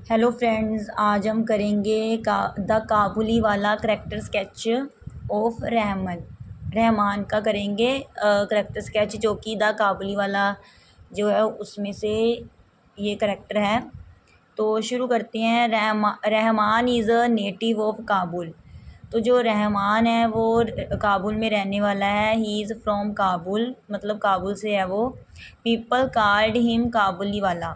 Hello friends, आज हम करेंगे द काबुली वाला करेक्टर स्केच ऑफ रहमान का करेंगे करेक्टर स्केच, जो कि द काबुली वाला जो है उसमें से ये करेक्टर है। तो शुरू करते हैं। Rahman is a native of Kabul. तो जो रहमान है वो काबुल में रहने वाला है। ही इज़ फ्रॉम काबुल, मतलब काबुल से है वो। पीपल कार्ड हिम काबुली वाला,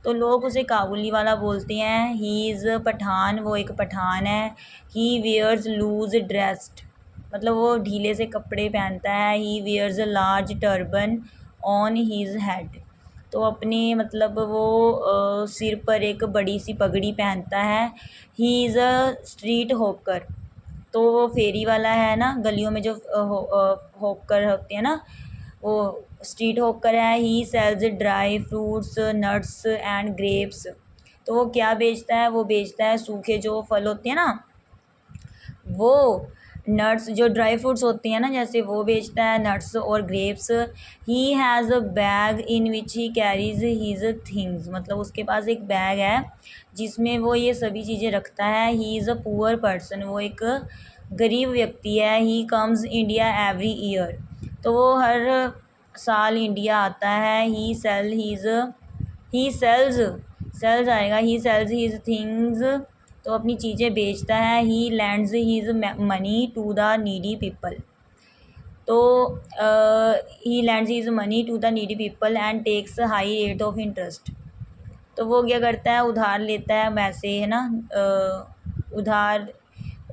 तो लोग उसे काबुली वाला बोलते हैं। ही इज़ पठान, वो एक पठान है। ही वेयर्स लूज ड्रेस्ड, मतलब वो ढीले से कपड़े पहनता है। He wears a large turban on his head, तो अपने मतलब वो सिर पर एक बड़ी सी पगड़ी पहनता है। He is a street hawker, तो वो फेरी वाला है ना, गलियों में जो हॉकर होते हैं ना, वो स्ट्रीट हॉकर है। He sells dry fruits nuts and grapes, तो वो क्या बेचता है, वो बेचता है सूखे जो फल होते हैं ना, वो नट्स जो ड्राई फ्रूट्स होती हैं ना, जैसे वो बेचता है, नट्स और grapes. He has a bag in which he carries his things, मतलब उसके पास एक बैग है जिसमें वो ये सभी चीज़ें रखता है। He is a poor person, वो एक गरीब व्यक्ति है। He comes India every year, तो वो हर साल इंडिया आता है। ही सेल्स आएगा। ही सेल्स हीज थिंग्स, तो अपनी चीज़ें बेचता है। He lends his money to the needy people, तो he lends his money to the needy people and takes high rate of interest, तो वो क्या करता है, उधार लेता है वैसे, है ना, उधार,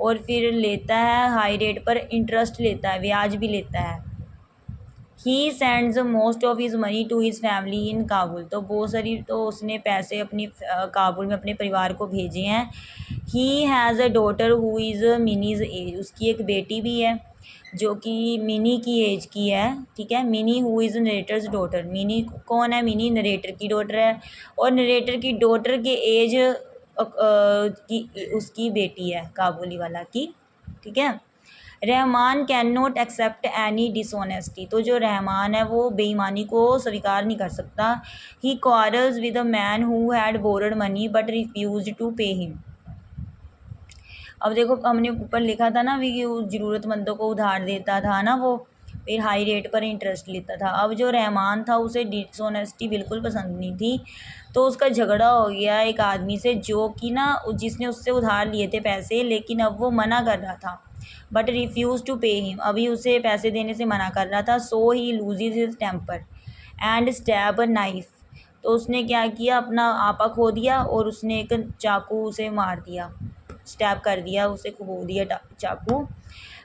और फिर लेता है हाई रेट पर, इंटरेस्ट लेता है, ब्याज भी लेता है। He sends most of his money to his family in Kabul, तो बहुत सारी, तो उसने पैसे अपनी काबुल में अपने परिवार को भेजे हैं। He has a daughter who is Mini's age, उसकी एक बेटी भी है जो कि मिनी की एज की है। ठीक है, mini who is narrator's daughter, mini कौन है, मिनी नरेटर की डॉटर है, और नरेटर की डॉटर के एज की उसकी बेटी है काबुली वाला की। ठीक है। Rahman can not accept any dishonesty, तो जो रहमान है वो बेईमानी को स्वीकार नहीं कर सकता। He quarrels with a man who had borrowed money but refuse to pay him. अब देखो, हमने ऊपर लिखा था ना भी कि वो ज़रूरतमंदों को उधार देता था ना, वो फिर हाई रेट पर इंटरेस्ट लेता था। अब जो रहमान था उसे डिसऑनेस्टी बिल्कुल पसंद नहीं थी, तो उसका झगड़ा हो गया एक आदमी से, जो कि ना जिसने उससे उधार लिए थे पैसे, लेकिन अब वो मना कर रहा था, but refuse to pay him, अभी उसे पैसे देने से मना कर रहा था। So he loses his temper and stab a knife, तो उसने क्या किया, अपना आपा खो दिया और उसने एक चाकू उसे मार दिया, स्टैब कर दिया, उसे खो दिया चाकू।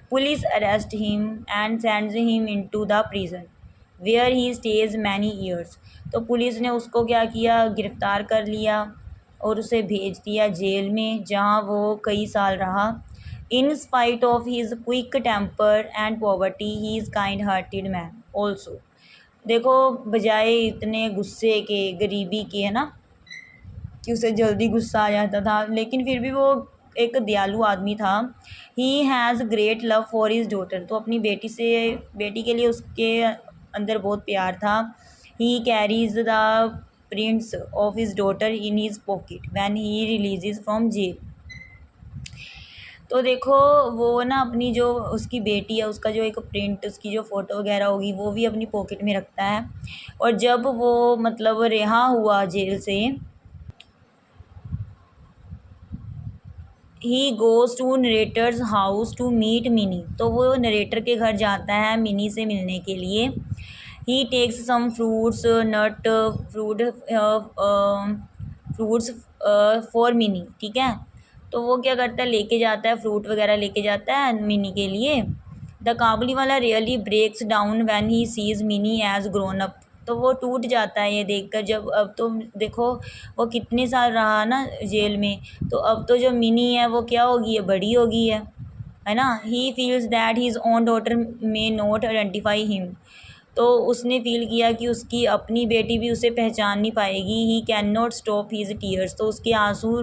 Police arrest him and sends him into the prison where he stays many years, तो पुलिस ने उसको क्या किया, गिरफ्तार कर लिया और उसे भेज दिया जेल में, जहाँ वो कई साल रहा। In spite of his quick temper and poverty he is kind hearted man also, देखो बजाय इतने गुस्से के, गरीबी के, है ना, कि उसे जल्दी गुस्सा आ जाता था, लेकिन फिर भी वो एक दयालु आदमी था। He has great love for his daughter, तो अपनी बेटी के लिए उसके अंदर बहुत प्यार था। He carries the prints of his daughter in his pocket when he releases from jail, तो देखो वो ना अपनी जो उसकी बेटी है उसका जो एक प्रिंट, उसकी जो फ़ोटो वगैरह होगी वो भी अपनी पॉकेट में रखता है। और जब वो मतलब रिहा हुआ जेल से, he goes to narrator's house to meet Mini, तो वो नरेटर के घर जाता है मिनी से मिलने के लिए। He takes some fruits nut fruits for Mini, ठीक है, तो वो क्या करता है, लेके जाता है, फ्रूट वगैरह लेके जाता है मिनी के लिए। The Kabuliwala really breaks down when he sees Mini as grown up, तो वो टूट जाता है ये देखकर, जब अब तो देखो वो कितने साल रहा ना जेल में, तो अब तो जो मिनी है वो क्या होगी, है बड़ी हो गई है ना। He feels that his own daughter may not identify him, तो उसने फील किया कि उसकी अपनी बेटी भी उसे पहचान नहीं पाएगी। He can not stop his tears, तो उसके आंसू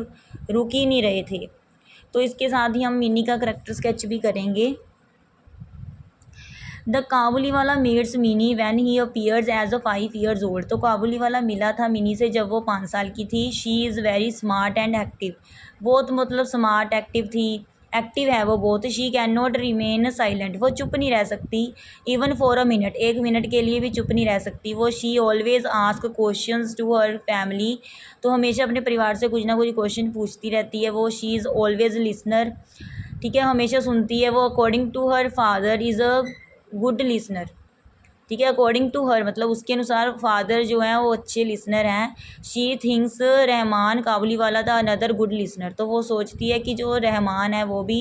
रुक ही नहीं रहे थे। तो इसके साथ ही हम मिनी का करैक्टर स्केच भी करेंगे। The Kabuliwala meets Mini when he appears as a 5 years old। तो काबुली वाला मिला था मिनी से जब वो 5 साल की थी। She is very smart and active, बहुत मतलब स्मार्ट एक्टिव थी, एक्टिव है वो बहुत। She can not remain silent, वो चुप नहीं रह सकती। Even for a minute, 1 minute के लिए भी चुप नहीं रह सकती वो। She always ask questions to her family, तो हमेशा अपने परिवार से कुछ ना कुछ क्वेश्चन पूछती रहती है वो। शी इज़ ऑलवेज लिसनर, ठीक है, हमेशा सुनती है वो। According to her father is a good listener, ठीक है, अकॉर्डिंग टू हर मतलब उसके अनुसार फादर जो हैं वो अच्छे लिसनर हैं। शी थिंक्स रहमान काबुली वाला था अनदर गुड लिसनर, तो वो सोचती है कि जो रहमान है वो भी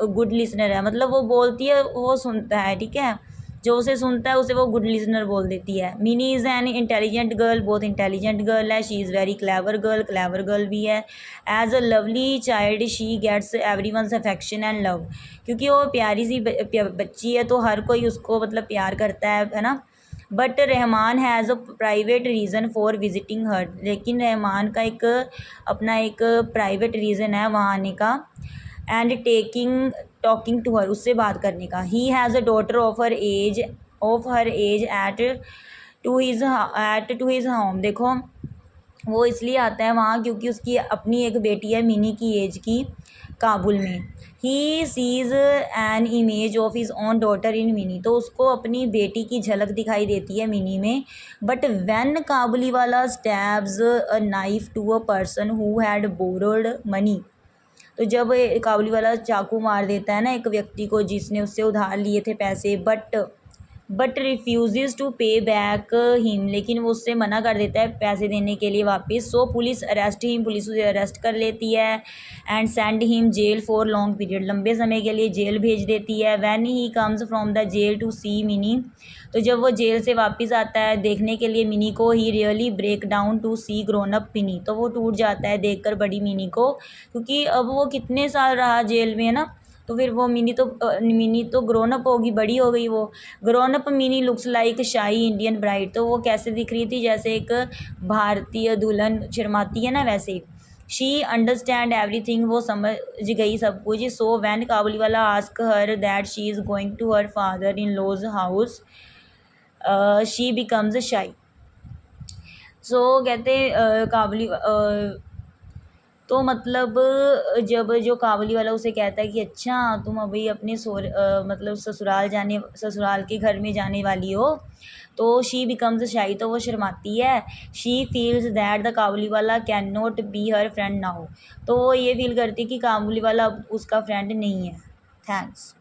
गुड लिसनर है, मतलब वो बोलती है वो सुनता है, ठीक है, जो उसे सुनता है उसे वो गुड लिसनर बोल देती है। Mini is an intelligent girl, बहुत इंटेलिजेंट गर्ल है। She is very clever girl भी है। As a lovely child she gets every once affection and love, क्योंकि वो प्यारी सी बच्ची है तो हर कोई उसको मतलब प्यार करता है ना। But Rahman has a private reason for visiting her, लेकिन रहमान का एक अपना एक प्राइवेट रीज़न है वहाँ आने का। एंड टॉकिंग टू हर, उससे बात करने का। He has a daughter of her age at to his home. देखो वो इसलिए आता है वहाँ क्योंकि उसकी अपनी एक बेटी है मिनी की एज की काबुल में। ही seize an image of his own daughter in mini, तो उसको अपनी बेटी की झलक दिखाई देती है मिनी में। But when Kabuliwala stabs a knife to a person who had borrowed money, तो जब काबुली वाला चाकू मार देता है ना एक व्यक्ति को जिसने उससे उधार लिए थे पैसे, बट रिफ्यूज़ टू पे बैक हिम, लेकिन वो उससे मना कर देता है पैसे देने के लिए वापस। So police arrest him, police उसे अरेस्ट कर लेती है। And send him jail for long period, लंबे समय के लिए जेल भेज देती है। When he comes from the jail to see Mini, तो जब वो जेल से वापस आता है देखने के लिए मिनी को, he really break down to see grown up Mini, तो वो टूट जाता है देखकर बड़ी मिनी को, क्योंकि अब वो कितने साल रहा जेल में है ना, तो फिर वो मिनी तो ग्रोन अप होगी, बड़ी हो गई वो। Grown up Mini looks like shahi Indian bride, तो वो कैसे दिख रही थी, जैसे एक भारतीय दुल्हन शर्माती है ना वैसे। शी अंडरस्टैंड एवरीथिंग, वो समझ गई सब कुछ। सो when Kabuliwala ask her that she is going to her father in law's house, she becomes shy. So कहते काबुली तो मतलब जब जो काबुली वाला उसे कहता है कि अच्छा तुम अभी अपने मतलब ससुराल के घर में जाने वाली हो, तो शी बिकम्स शाई, तो वो शर्माती है। शी फील्स दैट द काबुली वाला can not be her friend now, तो वो ये फील करती है कि काबुली वाला अब उसका फ्रेंड नहीं है। थैंक्स।